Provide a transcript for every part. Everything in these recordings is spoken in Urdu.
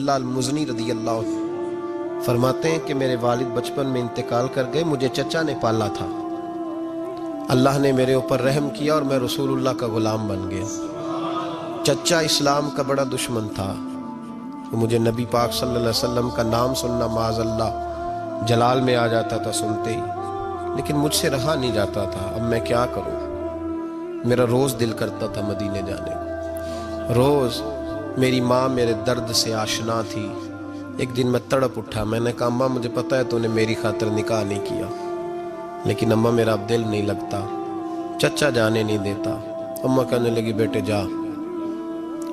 عبداللہ المزنی رضی اللہ عنہ فرماتے ہیں کہ میرے والد بچپن میں انتقال کر گئے، مجھے چچا نے پالا تھا۔ اللہ نے میرے اوپر رحم کیا اور میں رسول اللہ کا غلام بن گیا۔ چچا اسلام کا بڑا دشمن تھا، مجھے نبی پاک صلی اللہ علیہ وسلم کا نام سننا معاذ اللہ جلال میں آ جاتا تھا سنتے ہی، لیکن مجھ سے رہا نہیں جاتا تھا۔ اب میں کیا کروں؟ میرا روز دل کرتا تھا مدینے جانے کو، روز میری ماں میرے درد سے آشنا تھی۔ ایک دن میں تڑپ اٹھا، میں نے کہا اماں مجھے پتا ہے تو نے میری خاطر نکاح نہیں کیا، لیکن اماں میرا اب دل نہیں لگتا، چچا جانے نہیں دیتا۔ اماں کہنے لگی بیٹے جا،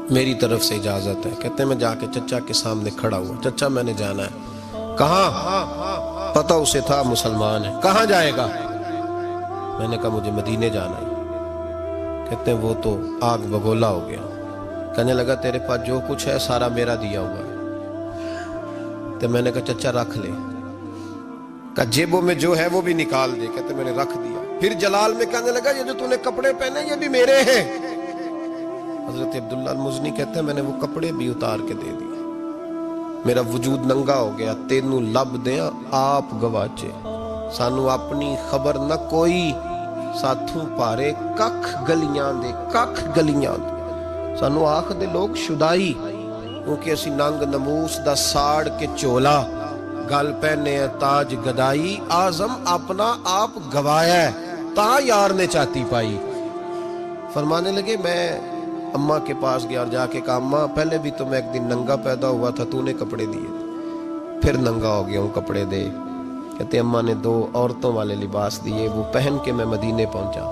میری طرف سے اجازت ہے۔ کہتے ہیں میں جا کے چچا کے سامنے کھڑا ہوا، چچا میں نے جانا ہے۔ کہاں؟ پتہ اسے تھا مسلمان ہے۔ کہاں جائے گا؟ میں نے کہا مجھے مدینے جانا ہے۔ کہتے ہیں وہ تو آگ بگولا ہو گیا، کہنے لگا تیرے پاس جو کچھ ہے سارا میرا دیا ہوا ہے۔ تو میں نے کہا چچا رکھ لے، کہا جیبوں میں جو ہے وہ بھی نکال دے۔ کہتے میں نے رکھ دیا۔ پھر جلال میں کہنے لگا یہ جو تو نے کپڑے پہنے یہ بھی میرے ہیں۔ حضرت عبداللہ المزنی کہتے ہیں میں نے وہ کپڑے بھی اتار کے دے دیے، میرا وجود ننگا ہو گیا۔ تینوں لب دیاں آپ گواچے، سانو اپنی خبر نہ کوئی، ساتھوں پارے ککھ گلیاں دے، ککھ گلیاں دے۔ سانو آخ دے لوگ شدائی، کیونکہ اسی ننگ نموس دا ساڑ کے چولا، گل پہنے تاج گدائی، آزم اپنا آپ گوایا ہے تا یار نے چاہتی پائی۔ فرمانے لگے میں اماں کے پاس گیا اور جا کے کہا اماں پہلے بھی تو میں ایک دن ننگا پیدا ہوا تھا، تو نے کپڑے دیے، پھر ننگا ہو گیا ہوں، کپڑے دے۔ کہتے اماں نے 2 عورتوں والے لباس دیے، وہ پہن کے میں مدینے پہنچا۔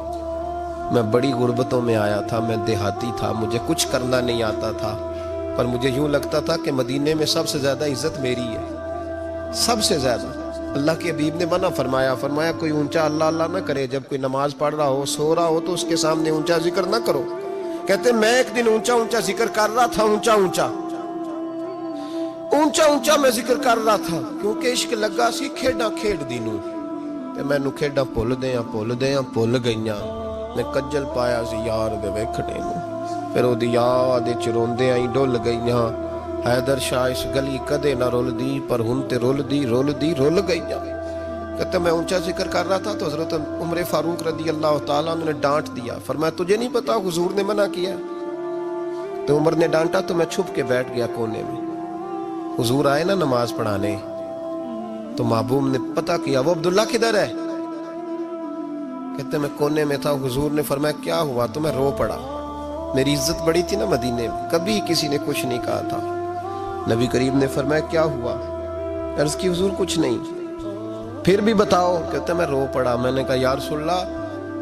میں بڑی غربتوں میں آیا تھا، میں دیہاتی تھا، مجھے کچھ کرنا نہیں آتا تھا، پر مجھے یوں لگتا تھا کہ مدینے میں سب سے زیادہ عزت میری ہے، سب سے زیادہ۔ اللہ کے حبیب نے منع فرمایا کوئی اونچا اللہ اللہ نہ کرے، جب کوئی نماز پڑھ رہا ہو سو رہا ہو تو اس کے سامنے اونچا ذکر نہ کرو۔ کہتے میں ایک دن اونچا ذکر کر رہا تھا، اونچا میں ذکر کر رہا تھا، کیونکہ عشق لگا سی کھیڈاں کھیڈ دی نوں، تے مینوں کھیڈاں بھل گئیاں۔ میں کجل پایا سی یار دے ویکھنے نوں، پھر او دی یاد وچ روندیاں ہی ڈل گئیاں۔ حیدر شاہ اس گلی کدے نہ رول دی، پر ہن تے رول گئیاں۔ کہتے میں اونچا ذکر کر رہا تھا تو حضرت عمر فاروق رضی اللہ تعالیٰ عنہ نے ڈانٹ دیا، فرمایا تجھے نہیں پتا حضور نے منع کیا؟ تو عمر نے ڈانٹا تو میں چھپ کے بیٹھ گیا کونے میں۔ حضور آئے نا نماز پڑھانے تو محبوب نے پتہ کیا وہ عبداللہ کدھر ہے؟ کہتے میں کونے میں تھا، حضور نے فرمایا کیا ہوا؟ تو میں رو پڑا، میری عزت بڑی تھی نا مدینے میں، کبھی کسی نے کچھ نہیں کہا تھا۔ نبی کریم نے فرمایا کیا ہوا؟ عرض کی حضور کچھ نہیں۔ پھر بھی بتاؤ؟ کہتے میں رو پڑا، میں نے کہا یا رسول اللہ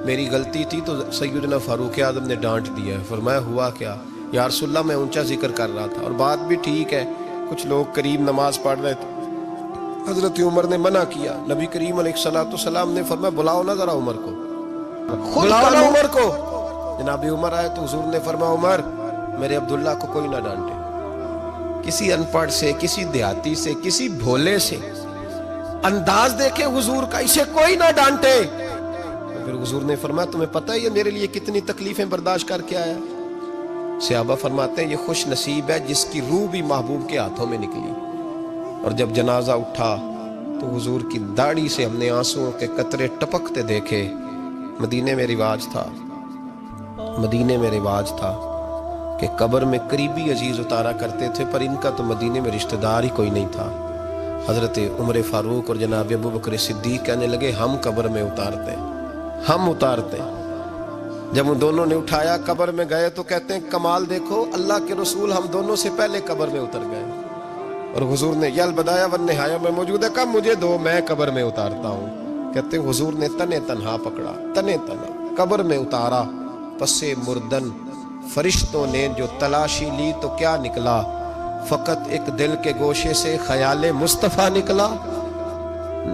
میری غلطی تھی تو سیدنا فاروق اعظم نے ڈانٹ دیا ہے۔ فرمایا ہوا کیا؟ یا رسول اللہ میں اونچا ذکر کر رہا تھا، اور بات بھی ٹھیک ہے، کچھ لوگ قریب نماز پڑھ رہے تھے، حضرت عمر نے منع کیا۔ نبی کریم علیہ السلام نے فرمایا بلاؤ نا ذرا عمر کو، بلاؤ نا عمر کو۔ جناب عمر آئے تو حضور نے فرمایا عمر میرے عبداللہ کو کوئی نہ ڈانٹے، کسی ان پڑھ سے، کسی دیہاتی سے، کسی بھولے سے انداز دیکھے حضور کا، اسے کوئی نہ ڈانٹے۔ پھر حضور نے فرمایا تمہیں پتہ ہے یہ میرے لیے کتنی تکلیفیں برداشت کر کے آیا؟ صحابہ فرماتے ہیں یہ خوش نصیب ہے جس کی روح بھی محبوب کے ہاتھوں میں نکلی۔ اور جب جنازہ اٹھا تو حضور کی داڑھی سے ہم نے آنسوں کے قطرے ٹپکتے دیکھے۔ مدینے میں رواج تھا کہ قبر میں قریبی عزیز اتارا کرتے تھے، پر ان کا تو مدینے میں رشتہ دار ہی کوئی نہیں تھا۔ حضرت عمر فاروق اور جناب ابو بکر صدیق کہنے لگے ہم قبر میں اتارتے۔ جب ان دونوں نے اٹھایا قبر میں گئے تو کہتے ہیں کمال دیکھو اللہ کے رسول ہم دونوں سے پہلے قبر میں اتر گئے، اور حضور نے یا البدایہ والنہایہ میں موجود ہے، کب مجھے دو میں قبر میں اتارتا ہوں۔ کہتے ہیں حضور نے تنے تنہا پکڑا، تنے تنہا قبر میں اتارا، پسے مردن فرشتوں نے جو تلاشی لی تو کیا نکلا؟ فقط ایک دل کے گوشے سے خیال مصطفیٰ نکلا۔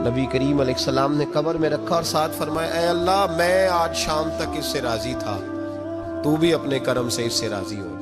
نبی کریم علیہ السلام نے قبر میں رکھا اور ساتھ فرمایا اے اللہ میں آج شام تک اس سے راضی تھا، تو بھی اپنے کرم سے اس سے راضی ہو۔